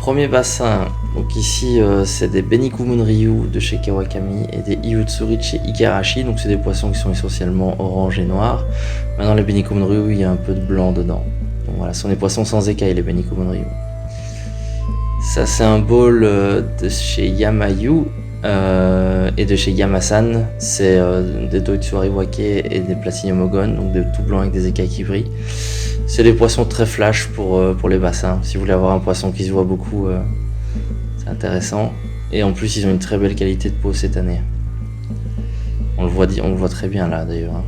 premier bassin, donc ici c'est des Benikumun Ryu de chez Kawakami et des Iyutsuri de chez Igarashi, donc c'est des poissons qui sont essentiellement orange et noir. Maintenant les Benikumun Ryu, il y a un peu de blanc dedans. Donc voilà, ce sont des poissons sans écailles les Benikumun Ryu. Ça c'est un bowl de chez Yamayu et de chez Yamasan, c'est des Doitsu Ariwake et des Platinum Ogon, donc des tout blancs avec des écailles qui brillent. C'est des poissons très flash pour les bassins. Si vous voulez avoir un poisson qui se voit beaucoup, c'est intéressant. Et en plus, ils ont une très belle qualité de peau cette année. On le voit très bien là d'ailleurs.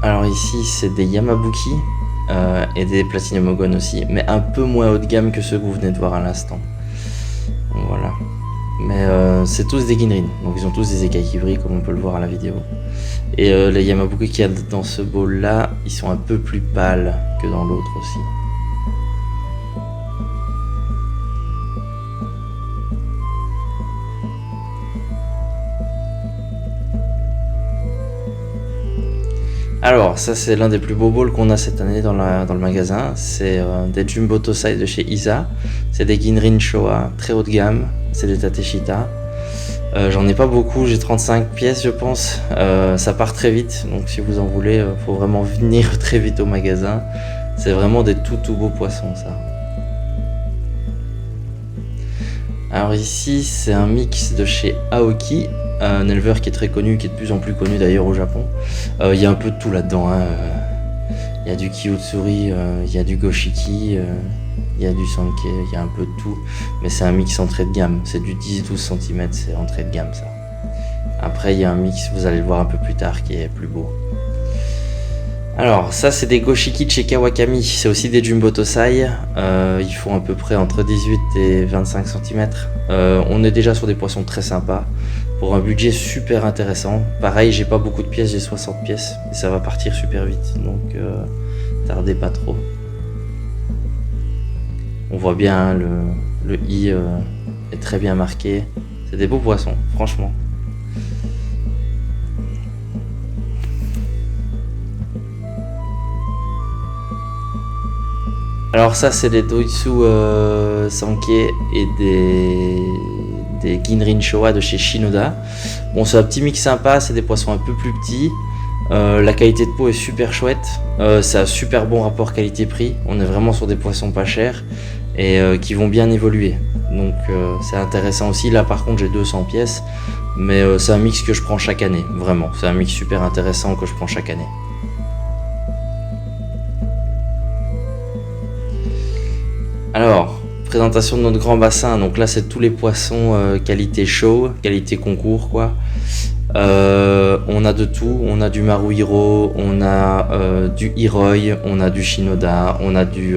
Alors ici, c'est des Yamabuki et des Platinum Ogon aussi, mais un peu moins haut de gamme que ceux que vous venez de voir à l'instant. Voilà. Mais c'est tous des Ginrin, donc ils ont tous des écailles qui brillent comme on peut le voir à la vidéo. Et les Yamabuki qu'il y a dans ce bowl là, ils sont un peu plus pâles que dans l'autre aussi. Alors ça c'est l'un des plus beaux bowls qu'on a cette année dans le magasin, c'est des Jumbo Tosai de chez Isa, c'est des Ginrin Showa très haut de gamme, c'est des Tateshita. J'en ai pas beaucoup, j'ai 35 pièces je pense, ça part très vite, donc si vous en voulez, faut vraiment venir très vite au magasin. C'est vraiment des tout beaux poissons ça. Alors ici c'est un mix de chez Aoki, un éleveur qui est très connu, qui est de plus en plus connu d'ailleurs au Japon. Il y a un peu de tout là-dedans, hein. Il y a du Kiyutsuri, il y a du Goshiki, il y a du Sanke, il y a un peu de tout. Mais c'est un mix entrée de gamme, c'est du 10-12 cm, c'est entrée de gamme ça. Après il y a un mix, vous allez le voir un peu plus tard, qui est plus beau. Alors ça c'est des Goshiki de chez Kawakami, c'est aussi des Jumbo Tosai, ils font à peu près entre 18 et 25 cm. On est déjà sur des poissons très sympas, pour un budget super intéressant. Pareil, j'ai pas beaucoup de pièces, j'ai 60 pièces, et ça va partir super vite, donc tardez pas trop. On voit bien, hein, le i est très bien marqué, c'est des beaux poissons, franchement. Alors ça c'est des Doitsu Sanke et des Ginrin Showa de chez Shinoda. Bon c'est un petit mix sympa, c'est des poissons un peu plus petits. La qualité de peau est super chouette, c'est un super bon rapport qualité-prix. On est vraiment sur des poissons pas chers et qui vont bien évoluer. Donc c'est intéressant aussi. Là par contre j'ai 200 pièces, mais c'est un mix que je prends chaque année, vraiment. C'est un mix super intéressant que je prends chaque année. Alors, présentation de notre grand bassin, donc là c'est tous les poissons qualité show, qualité concours quoi. On a de tout, on a du Maruhiro, on a du Hiroi, on a du Shinoda, on a du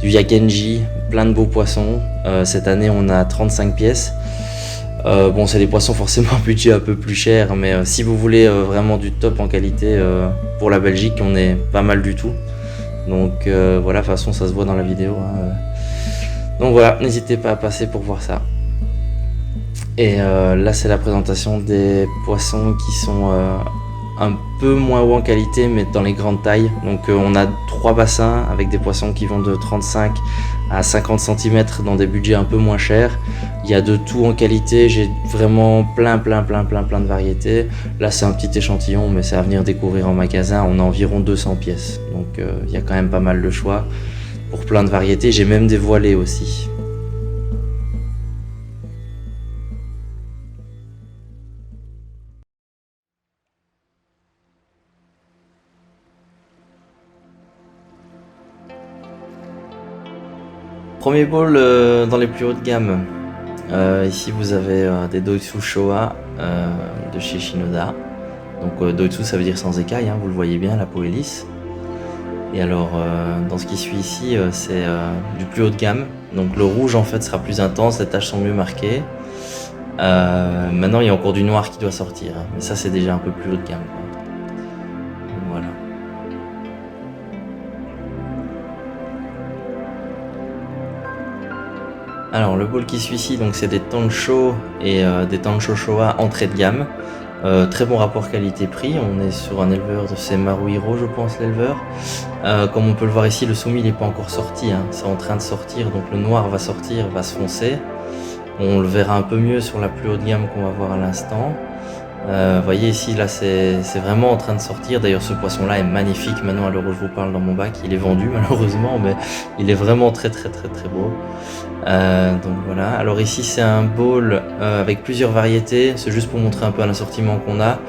Yagenji, plein de beaux poissons. Cette année on a 35 pièces. Bon c'est des poissons forcément budget un peu plus cher, mais si vous voulez vraiment du top en qualité, pour la Belgique on est pas mal du tout. Donc voilà, de toute façon ça se voit dans la vidéo, hein. Donc voilà, n'hésitez pas à passer pour voir ça. Et là c'est la présentation des poissons qui sont un peu moins haut en qualité mais dans les grandes tailles. Donc on a 3 bassins avec des poissons qui vont de 35 à 50 cm dans des budgets un peu moins chers. Il y a de tout en qualité, j'ai vraiment plein de variétés. Là c'est un petit échantillon mais c'est à venir découvrir en magasin, on a environ 200 pièces. Donc il y a quand même pas mal de choix pour plein de variétés, j'ai même des voilés aussi. Premier bowl dans les plus hautes gammes. Ici vous avez des Doitsu Showa de chez Shinoda. Donc Doitsu ça veut dire sans écailles, hein, vous le voyez bien, la peau est lisse. Et alors dans ce qui suit ici c'est du plus haut de gamme. Donc le rouge en fait sera plus intense, les taches sont mieux marquées. Maintenant il y a encore du noir qui doit sortir, hein, mais ça c'est déjà un peu plus haut de gamme, quoi. Voilà. Alors le bowl qui suit ici, donc c'est des Tansho et des Tansho Showa entrée de gamme. Très bon rapport qualité-prix, on est sur un éleveur, c'est Maruhiro je pense l'éleveur. Comme on peut le voir ici, le soumis il n'est pas encore sorti, hein. C'est en train de sortir, donc le noir va sortir, va se foncer. On le verra un peu mieux sur la plus haute gamme qu'on va voir à l'instant. Vous voyez ici, là c'est vraiment en train de sortir. D'ailleurs ce poisson là est magnifique maintenant à l'heure où je vous parle dans mon bac. Il est vendu malheureusement, mais il est vraiment très beau. Donc voilà, alors ici c'est un bowl avec plusieurs variétés. C'est juste pour montrer un peu l'assortiment qu'on a.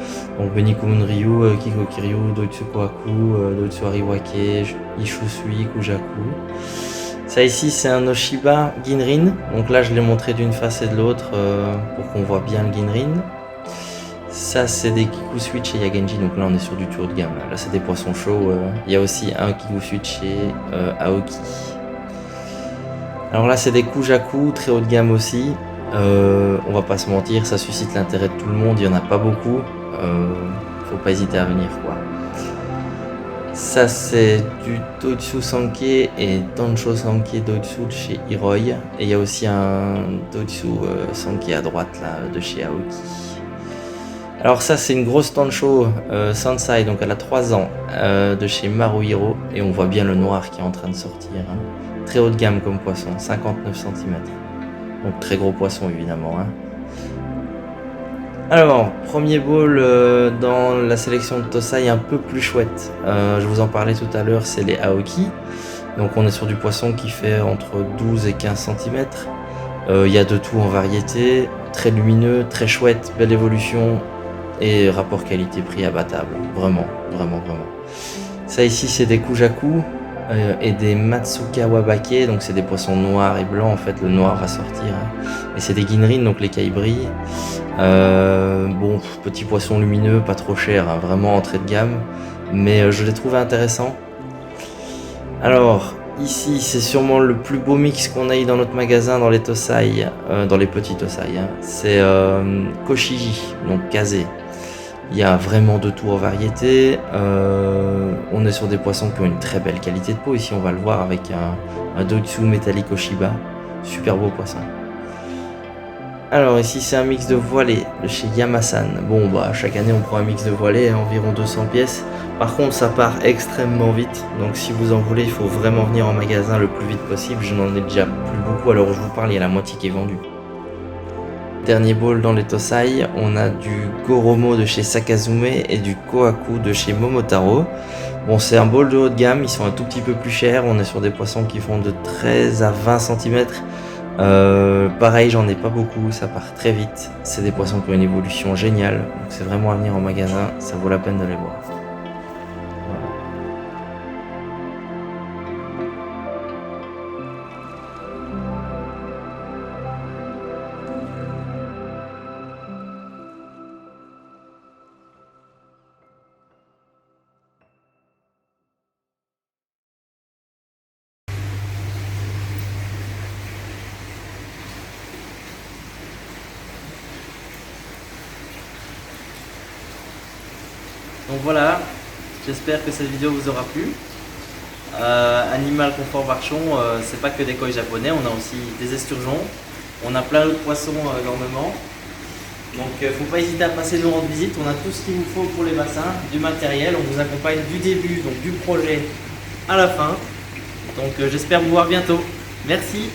Donc Benikumun Ryu, Kiko Kiryu, Doitsu Kohaku, Doitsu Ariwake, Ishusui, Kujaku. Ça ici c'est un Oshiba Ginrin. Donc là je l'ai montré d'une face et de l'autre pour qu'on voit bien le Ginrin. Ça c'est des Kiku Switch chez Yagenji, donc là on est sur du tour de gamme. Là c'est des poissons chauds. Il y a aussi un Kiku Switch chez Aoki. Alors là c'est des Kujaku, très haut de gamme aussi. On va pas se mentir, ça suscite l'intérêt de tout le monde, il y en a pas beaucoup. Faut pas hésiter à venir quoi. Ça c'est du Doitsu Sankei et Tancho Sankei Doitsu de chez Hiroi. Et il y a aussi un Doitsu Sankei à droite là de chez Aoki. Alors ça c'est une grosse Tancho Sansai, donc elle a 3 ans, de chez Maruhiro. Et on voit bien le noir qui est en train de sortir. Hein. Très haut de gamme comme poisson, 59 cm. Donc très gros poisson évidemment. Hein. Alors, premier bowl dans la sélection de Tosai un peu plus chouette. Je vous en parlais tout à l'heure, c'est les Aoki. Donc on est sur du poisson qui fait entre 12 et 15 cm. Il y a de tout en variété, très lumineux, très chouette, belle évolution et rapport qualité-prix abattable. Vraiment. Ça ici c'est des Kujaku et des Matsuka Wabake, donc c'est des poissons noirs et blancs en fait, le noir va sortir. Hein. Et c'est des Ginrin, donc les cailles brillent. Bon, petit poisson lumineux, pas trop cher, hein, vraiment entrée de gamme, mais je l'ai trouvé intéressant. Alors, ici, c'est sûrement le plus beau mix qu'on a eu dans notre magasin dans les Tosai, dans les petits Tosai. Hein. C'est Koshiji, donc Kaze. Il y a vraiment de tout en variété. On est sur des poissons qui ont une très belle qualité de peau. Ici, on va le voir avec un Doitsu métallique Oshiba. Super beau poisson. Alors ici c'est un mix de voilés de chez Yamasan. Bon bah chaque année on prend un mix de voilés, environ 200 pièces. Par contre ça part extrêmement vite, donc si vous en voulez il faut vraiment venir en magasin le plus vite possible. Je n'en ai déjà plus beaucoup, alors je vous parle, il y a la moitié qui est vendue. Dernier bowl dans les Tosai, on a du Goromo de chez Sakazume et du Kohaku de chez Momotaro. Bon c'est un bowl de haut de gamme, ils sont un tout petit peu plus chers, on est sur des poissons qui font de 13 à 20 cm. Pareil, j'en ai pas beaucoup, ça part très vite. C'est des poissons qui ont une évolution géniale, donc c'est vraiment à venir en magasin, ça vaut la peine de les voir. Voilà. Donc voilà, j'espère que cette vidéo vous aura plu. Animal Confort Barchon, c'est pas que des koi japonais, on a aussi des esturgeons, on a plein d'autres poissons énormément. Donc faut pas hésiter à passer nous rendre visite, on a tout ce qu'il vous faut pour les bassins, du matériel, on vous accompagne du début, donc du projet à la fin. Donc j'espère vous voir bientôt. Merci.